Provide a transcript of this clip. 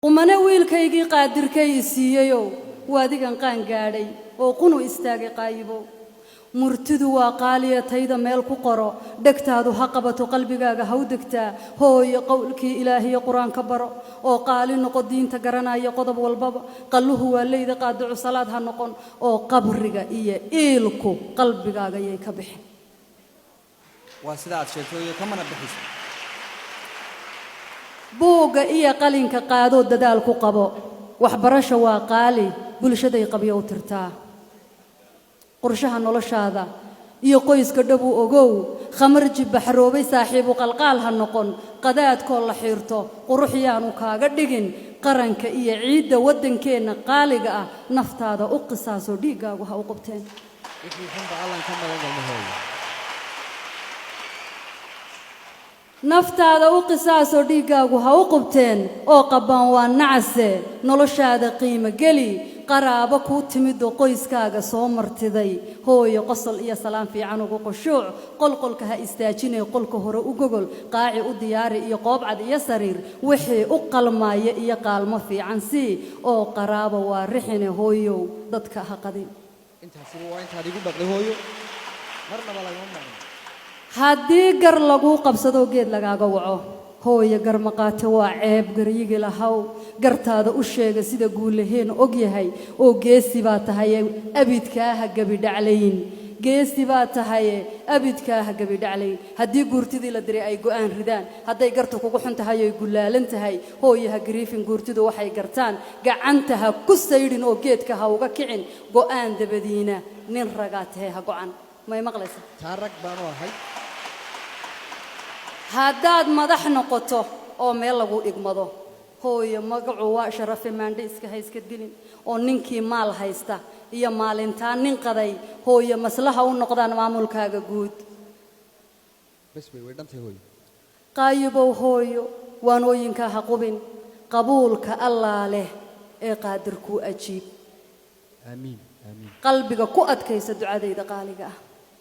qumana wiilkaygii qaadirkay siiyeeyo waadigan qaan gaadhay oo qunu istaagay qaybo murtidu waa qaaliya tayda meel ku qoro dhagtaadu ha qabato qalbigaaga ha u degtaa hooyo qowlkii ilaahiyo quraanka baro oo qaali noqo diinta garanaya qodob walbaba qalluhu waa leeyda qaadicu salaad ha noqon oo qabriga iyo eelku qalbigaaga yay ka bixin waa sida aad sheegtay kamana bixis buuga iyo qalinka qaado dadaal ku qabo waxbarasho waa qaali bulshaday qabiyo u tirtaa qorshaha noloshaada iyo qoyska dhabu ogow khamarji baxroobay saaxiibu qalqaal ha noqon qadaadkoo la xiirto quruxyaanu kaaga dhigin qaranka iyo ciidda waddankeena qaaliga ah naftaada u qisaaso dhiigaagu ha u qabteen naftaada u qisaaso dhiigaagu ha u qabteen oo qabaan waa nacase noloshaada qiimo geli qaraabo ku timid oo qoyskaaga soo martiday hooyo qosol iyo salaam fiican ugu qoshuuc qolqolka ha istaajinay qolka hore u gogol qaaci u diyaari iyo qoobcad iyo sariir wixii u qalmaaya iyo qaalmo fiican si oo qaraabo waa rixine hooyo dadka ha qadin intaasi waa inta adigu dhaqday hooyo marnaba laga maqan haddii gar lagu qabsado geed lagaaga waco hooyo gar maqaate waa ceeb garyigi lahaw gartaada u sheega sida guulaheen og yahay oo geesi baa tahay abidkaaha gabi dhaclayn geesi baa tahay abidkaaha gabi dhaclayn haddii guurtidii la diray ay go'aan ridaan hadday gartu kugu xun tahay ay gulaalan tahay hooyaha griifin guurtidu waxay gartaan gacantaha ku saydhin oo geedka ha uga kicin go'aan dabadiina nin ragaa tahay ha go'an may maqlaysa taarag baan u ahay haddaad madax noqoto oo meel lagu dhigmado hooyo magacu waa sharafe maandhe iska hayska dilin oo ninkii maal haysta iyo maalintaan nin qaday hooyo maslaha u noqdaan maamulkaaga guud bas way dhantay hooyo qaybow hooyo waanooyinka ha qubin qabuulka allah leh ee qaadirku ajiib amiin amiin qalbiga ku adkaysa ducadayda qaaliga ah